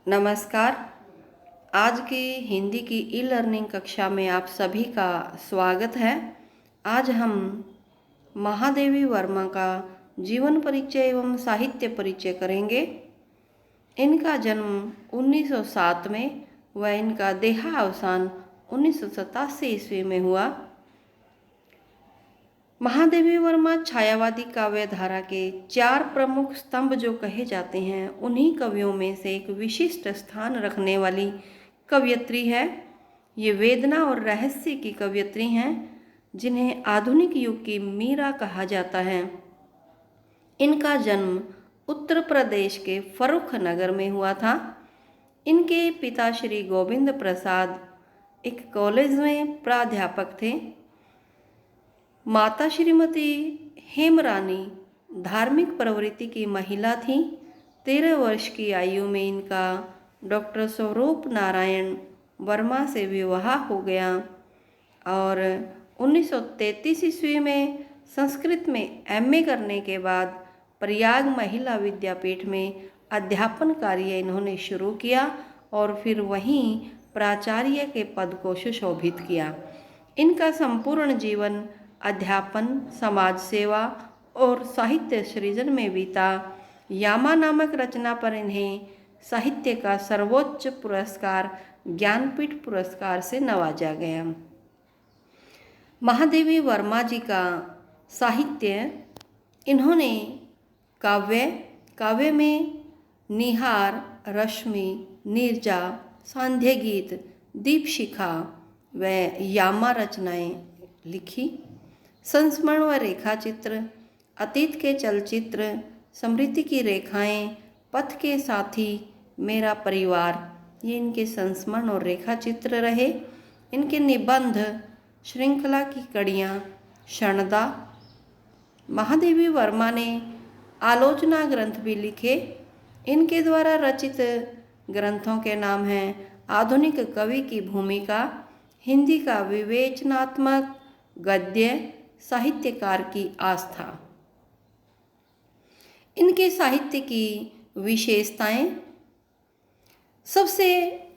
नमस्कार। आज की हिंदी की ई लर्निंग कक्षा में आप सभी का स्वागत है। आज हम महादेवी वर्मा का जीवन परिचय एवं साहित्य परिचय करेंगे। इनका जन्म 1907 में व इनका देहावसान 1987 ईस्वी में हुआ। महादेवी वर्मा छायावादी काव्य धारा के 4 प्रमुख स्तंभ जो कहे जाते हैं, उन्हीं कवियों में से एक विशिष्ट स्थान रखने वाली कवयित्री है। ये वेदना और रहस्य की कवयित्री हैं, जिन्हें आधुनिक युग की मीरा कहा जाता है। इनका जन्म उत्तर प्रदेश के फर्रुख नगर में हुआ था। इनके पिता श्री गोविंद प्रसाद एक कॉलेज में प्राध्यापक थे। माता श्रीमती हेमरानी धार्मिक प्रवृत्ति की महिला थी। 13 वर्ष की आयु में इनका डॉक्टर स्वरूप नारायण वर्मा से विवाह हो गया और 1933 ईस्वी में संस्कृत में एमए करने के बाद प्रयाग महिला विद्यापीठ में अध्यापन कार्य इन्होंने शुरू किया और फिर वहीं प्राचार्य के पद को सुशोभित किया। इनका संपूर्ण जीवन अध्यापन, समाज सेवा और साहित्य सृजन में बीता। यामा नामक रचना पर इन्हें साहित्य का सर्वोच्च पुरस्कार ज्ञानपीठ पुरस्कार से नवाजा गया। महादेवी वर्मा जी का साहित्य, इन्होंने काव्य में निहार, रश्मि, नीरजा, सांध्य गीत, दीपशिखा व यामा रचनाएं लिखी। संस्मरण व रेखा चित्र, अतीत के चलचित्र, स्मृति की रेखाएं, पथ के साथी, मेरा परिवार, ये इनके संस्मरण और रेखा चित्र रहे। इनके निबंध, श्रृंखला की कड़ियाँ, क्षणदा। महादेवी वर्मा ने आलोचना ग्रंथ भी लिखे। इनके द्वारा रचित ग्रंथों के नाम हैं आधुनिक कवि की भूमिका, हिंदी का विवेचनात्मक गद्य, साहित्यकार की आस्था। इनके साहित्य की विशेषताएं, सबसे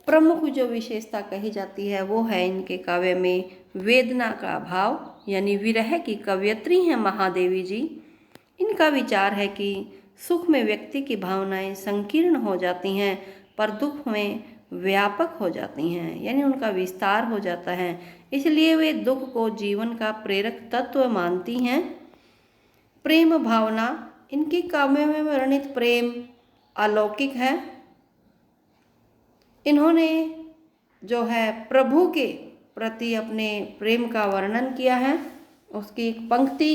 प्रमुख जो विशेषता कही जाती है वो है इनके काव्य में वेदना का भाव, यानी विरह की कवयित्री हैं महादेवी जी। इनका विचार है कि सुख में व्यक्ति की भावनाएं संकीर्ण हो जाती हैं पर दुख में व्यापक हो जाती हैं, यानी उनका विस्तार हो जाता है। इसलिए वे दुख को जीवन का प्रेरक तत्व मानती हैं। प्रेम भावना, इनकी काव्य में वर्णित प्रेम अलौकिक है। इन्होंने जो है प्रभु के प्रति अपने प्रेम का वर्णन किया है। उसकी एक पंक्ति,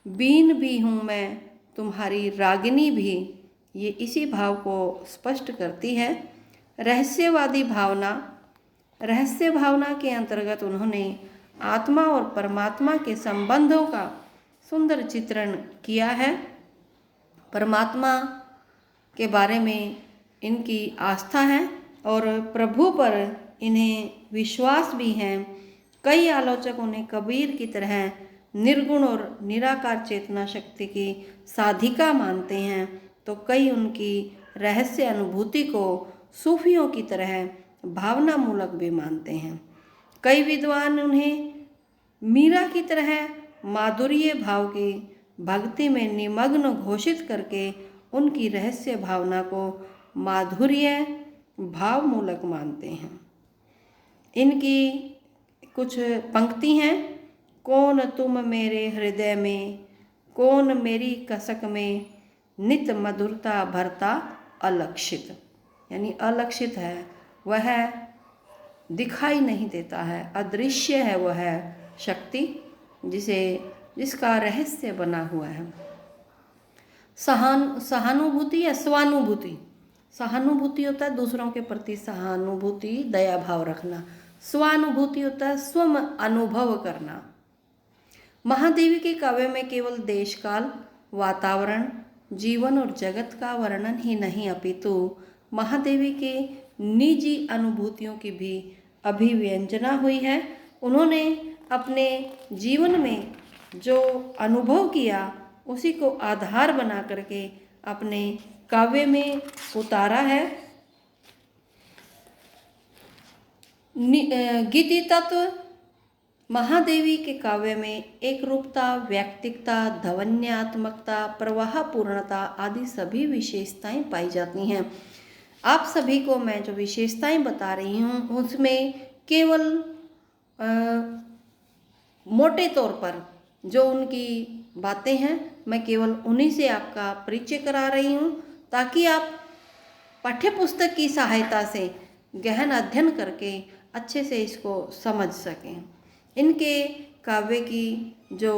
बीन भी हूँ मैं तुम्हारी रागिनी भी, ये इसी भाव को स्पष्ट करती है। रहस्यवादी भावना, रहस्य भावना के अंतर्गत उन्होंने आत्मा और परमात्मा के संबंधों का सुंदर चित्रण किया है। परमात्मा के बारे में इनकी आस्था है और प्रभु पर इन्हें विश्वास भी है। कई आलोचक उन्हें कबीर की तरह निर्गुण और निराकार चेतना शक्ति की साधिका मानते हैं, तो कई उनकी रहस्य अनुभूति को सूफियों की तरह भावना मूलक भी मानते हैं। कई विद्वान उन्हें मीरा की तरह माधुर्य भाव की भक्ति में निमग्न घोषित करके उनकी रहस्य भावना को माधुर्य भाव मूलक मानते हैं। इनकी कुछ पंक्ति हैं, कौन तुम मेरे हृदय में, कौन मेरी कसक में, नित मधुरता भरता अलक्षित, यानी अलक्षित है, वह दिखाई नहीं देता है, अदृश्य है वह शक्ति जिसका रहस्य बना हुआ है। सहानुभूति या स्वानुभूति, सहानुभूति होता है दूसरों के प्रति सहानुभूति, दया भाव रखना। स्वानुभूति होता है स्वम अनुभव करना। महादेवी के काव्य में केवल देश काल, वातावरण, जीवन और जगत का वर्णन ही नहीं, अपितु महादेवी के निजी अनुभूतियों की भी अभिव्यंजना हुई है। उन्होंने अपने जीवन में जो अनुभव किया उसी को आधार बना करके अपने काव्य में उतारा है। गीति तत्व महादेवी के काव्य में एक रूपता, व्यक्तिकता, ध्वन्यात्मकता, प्रवाह पूर्णता आदि सभी विशेषताएं पाई जाती हैं। आप सभी को मैं जो विशेषताएं बता रही हूँ उसमें केवल मोटे तौर पर जो उनकी बातें हैं मैं केवल उन्हीं से आपका परिचय करा रही हूँ, ताकि आप पाठ्यपुस्तक की सहायता से गहन अध्ययन करके अच्छे से इसको समझ सकें। इनके काव्य की जो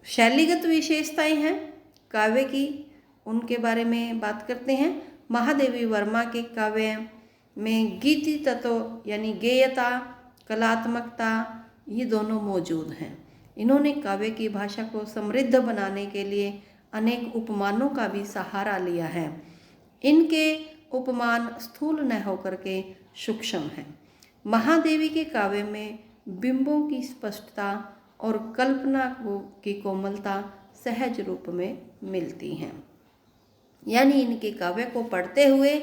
शैलीगत विशेषताएं हैं काव्य की, उनके बारे में बात करते हैं। महादेवी वर्मा के काव्य में गीति तत्व यानी गेयता, कलात्मकता ये दोनों मौजूद हैं। इन्होंने काव्य की भाषा को समृद्ध बनाने के लिए अनेक उपमानों का भी सहारा लिया है। इनके उपमान स्थूल न होकर के सूक्ष्म हैं। महादेवी के काव्य में बिंबों की स्पष्टता और कल्पना की कोमलता सहज रूप में मिलती हैं। यानी इनके काव्य को पढ़ते हुए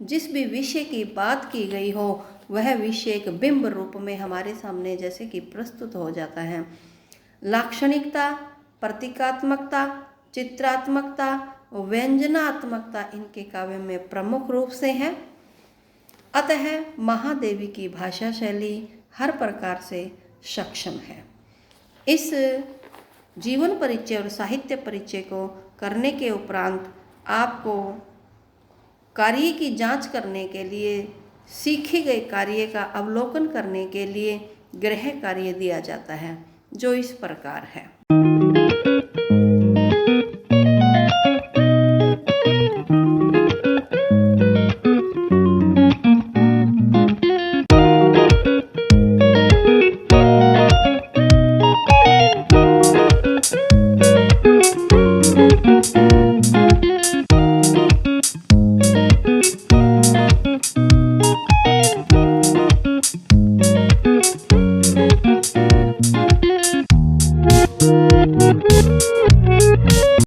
जिस भी विषय की बात की गई हो वह विषय एक बिंब रूप में हमारे सामने जैसे कि प्रस्तुत हो जाता है। लाक्षणिकता, प्रतीकात्मकता, चित्रात्मकता, व्यंजनात्मकता इनके काव्य में प्रमुख रूप से है। अतः महादेवी की भाषा शैली हर प्रकार से सक्षम है। इस जीवन परिचय और साहित्य परिचय को करने के उपरांत आपको कार्य की जांच करने के लिए, सीखे गए कार्य का अवलोकन करने के लिए गृह कार्य दिया जाता है, जो इस प्रकार है।